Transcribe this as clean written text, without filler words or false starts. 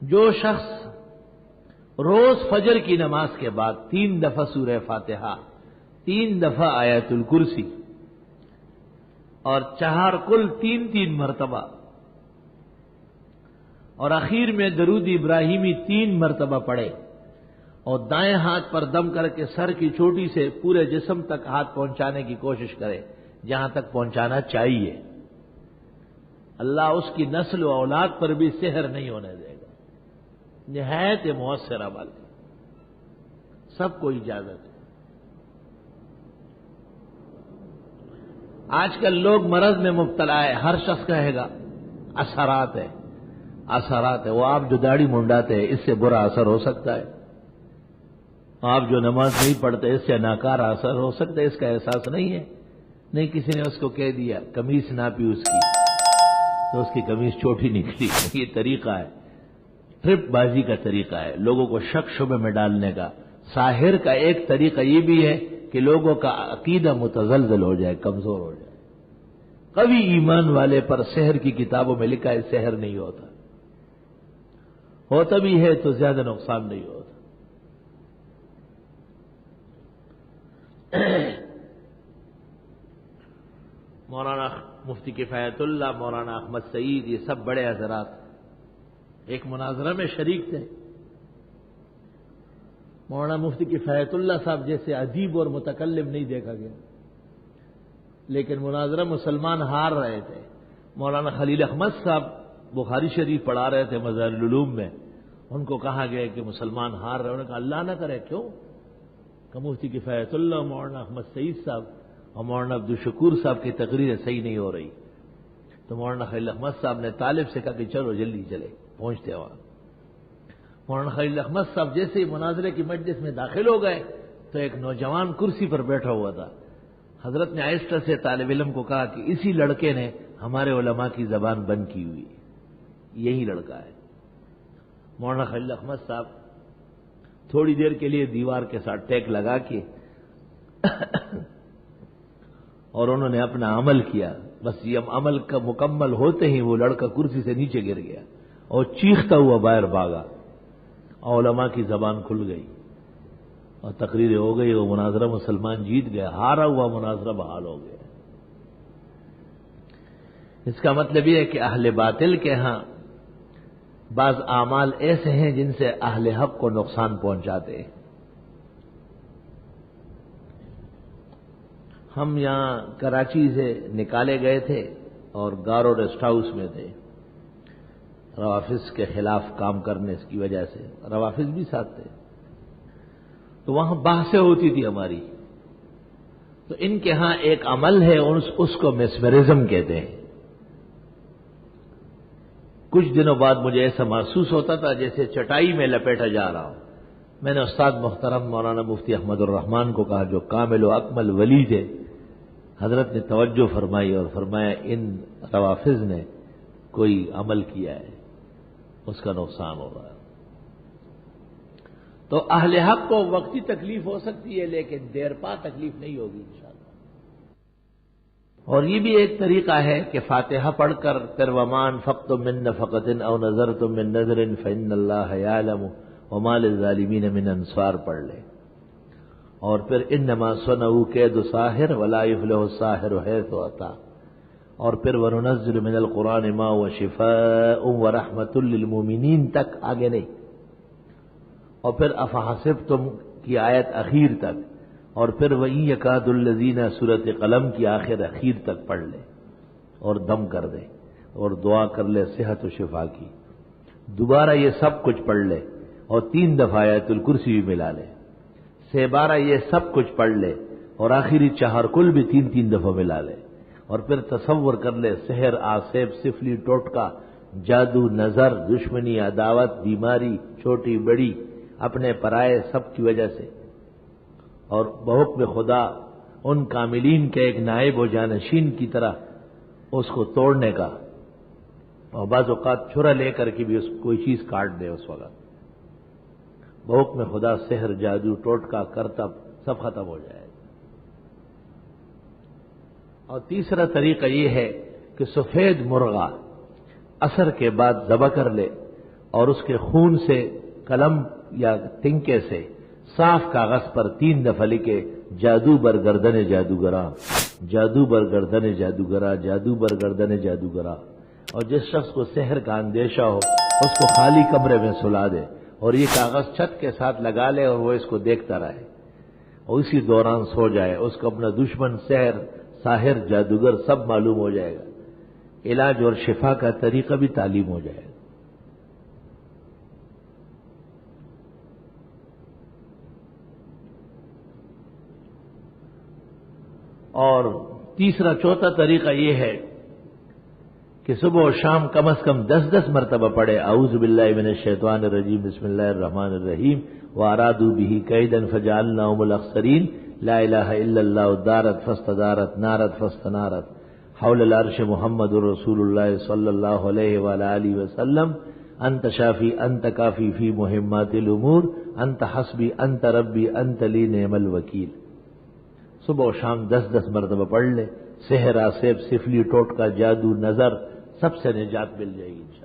جو شخص روز فجر کی نماز کے بعد 3 دفعہ سورہ فاتحہ، 3 دفعہ آیت الکرسی اور چہار کل 3 مرتبہ اور اخیر میں درود ابراہیمی 3 مرتبہ پڑھے اور دائیں ہاتھ پر دم کر کے سر کی چوٹی سے پورے جسم تک ہاتھ پہنچانے کی کوشش کرے جہاں تک پہنچانا چاہیے، اللہ اس کی نسل و اولاد پر بھی سحر نہیں ہونے دے گا۔ نہایت مؤثر عمل، سب کو اجازت ہے۔ آج کل لوگ مرض میں مبتلا ہے، ہر شخص کہے گا اثرات ہے، اثرات ہے۔ وہ آپ جو داڑھی منڈاتے ہیں اس سے برا اثر ہو سکتا ہے، آپ جو نماز نہیں پڑھتے اس سے ناکارہ اثر ہو سکتا ہے، اس کا احساس نہیں ہے۔ نہیں، کسی نے اس کو کہہ دیا قمیص ناپی اس کی تو اس کی قمیص چھوٹی نکلی۔ یہ طریقہ ہے، ٹرپ بازی کا طریقہ ہے، لوگوں کو شک شبے میں ڈالنے کا۔ ساحر کا ایک طریقہ یہ بھی ہے کہ لوگوں کا عقیدہ متزلزل ہو جائے، کمزور ہو جائے۔ قوی ایمان والے پر سحر کی کتابوں میں لکھا ہے سحر نہیں ہوتا، ہوتا بھی ہے تو زیادہ نقصان نہیں ہوتا۔ مولانا مفتی کفایت اللہ، مولانا احمد سعید، یہ سب بڑے حضرات ایک مناظرہ میں شریک تھے۔ مولانا مفتی کفایت اللہ صاحب جیسے ادیب اور متکلم نہیں دیکھا گیا، لیکن مناظرہ مسلمان ہار رہے تھے۔ مولانا خلیل احمد صاحب بخاری شریف پڑھا رہے تھے مظاہر العلوم میں، ان کو کہا گیا کہ مسلمان ہار رہے، انہوں نے کہا اللہ نہ کرے، کیوں؟ کہ مفتی کفایت اللہ، مولانا احمد سعید صاحب اور مولانا عبدالشکور صاحب کی تقریر صحیح نہیں ہو رہی، تو مولانا خلیل احمد صاحب نے طالب سے کہا کہ چلو جلدی چلے، پہنچتے وہاں۔ مولانا خلیل احمد صاحب جیسے ہی مناظرے کی مجلس میں داخل ہو گئے تو ایک نوجوان کرسی پر بیٹھا ہوا تھا، حضرت نے آہستہ سے طالب علم کو کہا کہ اسی لڑکے نے ہمارے علماء کی زبان بند کی ہوئی، یہی لڑکا ہے۔ مولانا خلیل احمد صاحب تھوڑی دیر کے لیے دیوار کے ساتھ ٹیک لگا کے اور انہوں نے اپنا عمل کیا، بس یہ عمل کا مکمل ہوتے ہی وہ لڑکا کرسی سے نیچے گر گیا اور چیختا ہوا باہر بھاگا، علماء کی زبان کھل گئی اور تقریر ہو گئی، وہ مناظرہ مسلمان جیت گیا، ہارا ہوا مناظرہ بحال ہو گیا۔ اس کا مطلب یہ ہے کہ اہل باطل کے ہاں بعض اعمال ایسے ہیں جن سے اہل حق کو نقصان پہنچاتے ہیں۔ ہم یہاں کراچی سے نکالے گئے تھے اور گارو ریسٹ ہاؤس میں تھے، روافظ کے خلاف کام کرنے کی وجہ سے، روافظ بھی ساتھ تھے، تو وہاں بحثیں ہوتی تھی ہماری۔ تو ان کے ہاں ایک عمل ہے، اس کو میسمرزم کہتے ہیں۔ کچھ دنوں بعد مجھے ایسا محسوس ہوتا تھا جیسے چٹائی میں لپیٹا جا رہا ہوں۔ میں نے استاد محترم مولانا مفتی احمد الرحمان کو کہا، جو کامل و اکمل ولی تھے، حضرت نے توجہ فرمائی اور فرمایا ان روافظ نے کوئی عمل کیا ہے، اس کا نقصان ہو رہا ہے۔ تو اہل حق کو وقتی تکلیف ہو سکتی ہے لیکن دیر پا تکلیف نہیں ہوگی انشاءاللہ۔ اور یہ بھی ایک طریقہ ہے کہ فاتحہ پڑھ کر پھر وَمَا أَنفَقْتُم مِّن نَّفَقَةٍ أَوْ نَذَرْتُم مِّن نَّذْرٍ فَإِنَّ اللَّهَ يَعْلَمُ وَمَا لِلظَّالِمِينَ مِنْ أَنصَارٍ پڑھ لے، اور پھر إِنَّمَا صَنَعُوا كَيْدُ سَاحِرٍ وَلَا يُفْلِحُ السَّاحِرُ حَيْثُ أَتَىٰ، اور پھر وَنُنَزِّلُ مِنَ الْقُرْآنِ مَا هُوَ شِفَاءٌ وَرَحْمَةٌ لِّلْمُؤْمِنِينَ تک آگے نہیں، اور پھر أَفَحَسِبْتُم کی آیت اخیر تک، اور پھر وَإِن يَكَادُ الَّذِينَ سورۃ قلم کی آخر اخیر تک پڑھ لے اور دم کر دے اور دعا کر لے صحت و شفا کی، دوبارہ یہ سب کچھ پڑھ لے اور 3 دفعہ آیت الکرسی بھی ملا لے، 12 یہ سب کچھ پڑھ لے اور آخری 4 کل بھی 3 دفعہ ملا لے، اور پھر تصور کر لے سحر، آسیب، سفلی، ٹوٹکا، جادو، نظر، دشمنی، عداوت، بیماری، چھوٹی بڑی، اپنے پرائے، سب کی وجہ سے، اور بحکم خدا ان کاملین کے ایک نائب و جانشین کی طرح اس کو توڑنے کا، اور بعض اوقات چھرا لے کر کے بھی اس کوئی چیز کاٹ دے، اس وقت بحکم خدا سحر، جادو، ٹوٹکا، کرتب سب ختم ہو جائے۔ اور تیسرا طریقہ یہ ہے کہ سفید مرغا عصر کے بعد ذبح کر لے اور اس کے خون سے قلم یا تنکے سے صاف کاغذ پر 3 دفعہ لکھے جادو بر گردن جادوگراں، جادو بر گردن جادوگراں، جادو بر گردن جادوگراں. اور جس شخص کو سحر کا اندیشہ ہو اس کو خالی کمرے میں سلا دے اور یہ کاغذ چھت کے ساتھ لگا لے اور وہ اس کو دیکھتا رہے اور اسی دوران سو جائے. اس کو اپنا دشمن، سحر، ساحر، جادوگر سب معلوم ہو جائے گا. علاج اور شفا کا طریقہ بھی تعلیم ہو جائے گا. اور تیسرا چوتھا طریقہ یہ ہے کہ صبح و شام کم از کم 10 مرتبہ پڑھے اعوذ باللہ من الشیطان الرجیم بسم اللہ الرحمن الرحیم وارادوا به کیدا فجعلناهم الاخسرین لا الہ الا اللہ دارت فاستدارت نارت فاستنارت حول العرش محمد رسول اللہ صلی اللہ علیہ وآلہ وسلم انت شافی انت کافی فی مہمات الامور انت حسبی انت ربی انت لی نعم الوکیل. صبح و شام 10 مرتبہ پڑھ لے، سحر، آسیب، سفلی، ٹوٹکا، جادو، نظر سب سے نجات مل جائے گی.